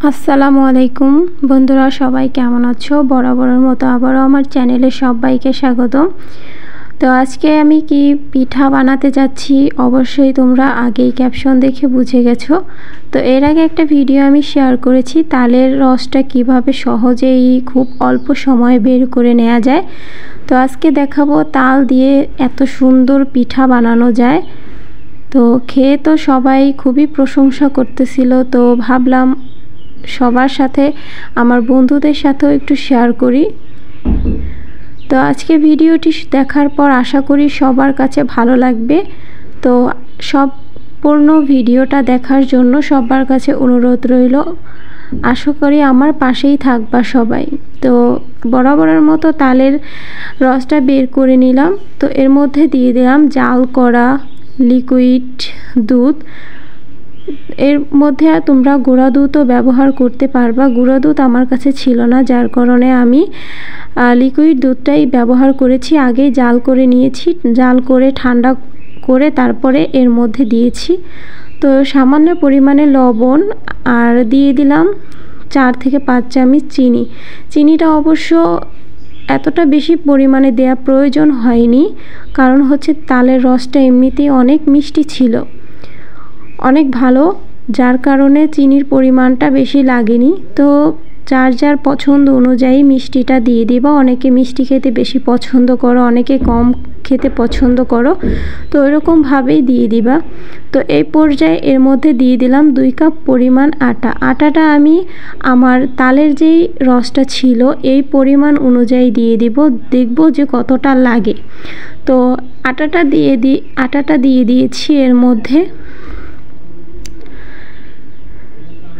আসসালামু আলাইকুম বন্ধুরা, সবাই কেমন আছো? বরাবরের মতো আবারও আমার চ্যানেলে সবাইকে স্বাগতম। তো আজকে আমি কি পিঠা বানাতে যাচ্ছি অবশ্যই তোমরা আগেই ক্যাপশন দেখে বুঝে গেছো। তো এর আগে একটা ভিডিও আমি শেয়ার করেছি তালের রসটা কিভাবে সহজেই খুব অল্প সময়ে বের করে নেওয়া যায়। তো আজকে দেখাবো তাল দিয়ে এত সুন্দর পিঠা বানানো যায়। তো খেয়ে তো সবাই খুবই প্রশংসা করতেছিল, তো ভাবলাম সবার সাথে আমার বন্ধুদের সাথেও একটু শেয়ার করি। তো আজকে ভিডিওটি দেখার পর আশা করি সবার কাছে ভালো লাগবে। তো সম্পূর্ণ ভিডিওটা দেখার জন্য সবার কাছে অনুরোধ রইল। আশা করি আমার পাশেই থাকবা সবাই। তো বরাবরের মতো তালের রসটা বের করে নিলাম। তো এর মধ্যে দিয়ে দিলাম জাল করা লিকুইড দুধ। এর মধ্যে তোমরা গুঁড়া দুধও ব্যবহার করতে পারবা। গুঁড়া দুধ আমার কাছে ছিল না, যার কারণে আমি লিকুইড দুধটাই ব্যবহার করেছি। আগে জাল করে নিয়েছি, জাল করে ঠান্ডা করে তারপরে এর মধ্যে দিয়েছি। তো সামান্য পরিমাণে লবণ আর দিয়ে দিলাম 4 থেকে 5 চামচ চিনি। চিনিটা অবশ্য এতটা বেশি পরিমাণে দেওয়া প্রয়োজন হয়নি, কারণ হচ্ছে তালের রসটা এমনিতেই অনেক মিষ্টি ছিল, অনেক ভালো, যার কারণে চিনির পরিমাণটা বেশি লাগেনি। তো যার যার পছন্দ অনুযায়ী মিষ্টিটা দিয়ে দিবা। অনেকে মিষ্টি খেতে বেশি পছন্দ করো, অনেকে কম খেতে পছন্দ করো, তো এরকমভাবেই দিয়ে দিবা। তো এই পর্যায়ে এর মধ্যে দিয়ে দিলাম 2 কাপ পরিমাণ আটা। আটাটা আমি আমার তালের যেই রসটা ছিল এই পরিমাণ অনুযায়ী দিয়ে দিব, দেখব যে কতটা লাগে। তো আটাটা দিয়ে দিয়েছি এর মধ্যে।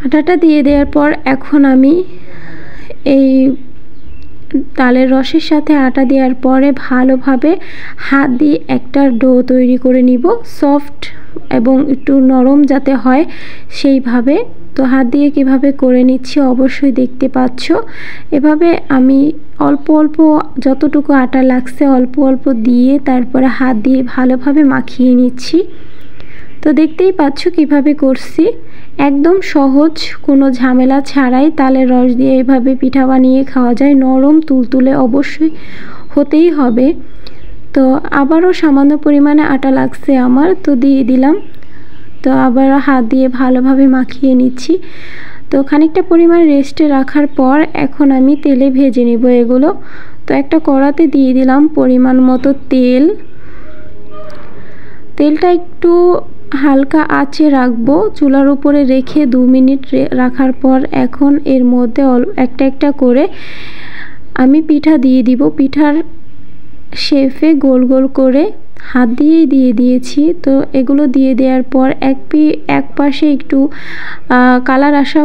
আটাটা দিয়ে দেওয়ার পর এখন আমি এই তালের রসের সাথে আটা দেওয়ার পরে ভালোভাবে হাত দিয়ে একটা ডো তৈরি করে নিব, সফট এবং একটু নরম যাতে হয় সেইভাবে। তো হাত দিয়ে কিভাবে করে নিচ্ছি অবশ্যই দেখতে পাচ্ছ। এভাবে আমি অল্প অল্প যতটুকু আটা লাগছে অল্প অল্প দিয়ে তারপরে হাত দিয়ে ভালোভাবে মাখিয়ে নিচ্ছি। তো দেখতেই পাচ্ছ কিভাবে করছি, একদম সহজ, কোনো ঝামেলা ছাড়াই তালের রস দিয়ে এইভাবে পিঠা বানিয়ে খাওয়া যায়। নরম তুলতুলে অবশ্যই হতেই হবে। তো আবারও সামান্য পরিমাণে আটা লাগছে আমার, তো দিয়ে দিলাম। তো আবার হাত দিয়ে ভালোভাবে মাখিয়ে নিচ্ছি। তো খানিকটা পরিমাণ রেস্টে রাখার পর এখন আমি তেলে ভেজে নেব এগুলো। তো একটা কড়াতে দিয়ে দিলাম পরিমাণ মতো তেল। তেলটা একটু হালকা আঁচে রাখবো, চুলার উপরে রেখে 2 মিনিট রাখার পর এখন এর মধ্যে একটা একটা করে আমি পিঠা দিয়ে দিব। পিঠার শেপে গোল গোল করে হাত দিয়েই দিয়ে দিয়েছি। তো এগুলো দিয়ে দেওয়ার পর এক পাশে একটু কালার আসা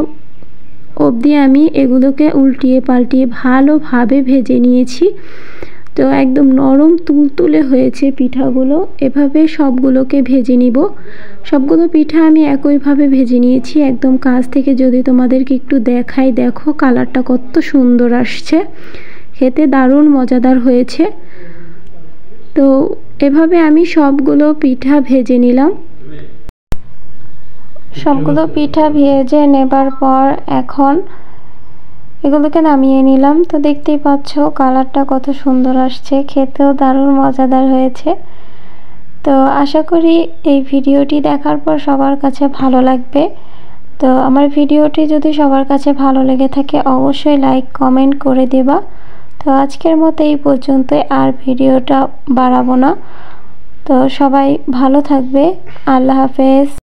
অবধি আমি এগুলোকে উল্টিয়ে পাল্টিয়ে ভালোভাবে ভেজে নিয়েছি। তো একদম নরম তুলতুলে হয়েছে পিঠাগুলো। এভাবে সবগুলোকে ভেজে নিব। সবগুলো পিঠা আমি একইভাবে ভেজে নিয়েছি। একদম কাছ থেকে যদি তোমাদেরকে একটু দেখাই, দেখো কালারটা কত সুন্দর আসছে, খেতে দারুণ মজাদার হয়েছে। তো এভাবে আমি সবগুলো পিঠা ভেজে নিলাম। সবগুলো পিঠা ভেজে নেবার পর এখন এগুলোকে নামিয়ে নিলাম। তো দেখতেই পাচ্ছ কালারটা কত সুন্দর আসছে, খেতেও দারুণ মজাদার হয়েছে। তো আশা করি এই ভিডিওটি দেখার পর সবার কাছে ভালো লাগবে। তো আমার ভিডিওটি যদি সবার কাছে ভালো লেগে থাকে অবশ্যই লাইক কমেন্ট করে দেবা। তো আজকের মতো এই পর্যন্তই, আর ভিডিওটা বাড়াবো না। তো সবাই ভালো থাকবে। আল্লাহ হাফেজ।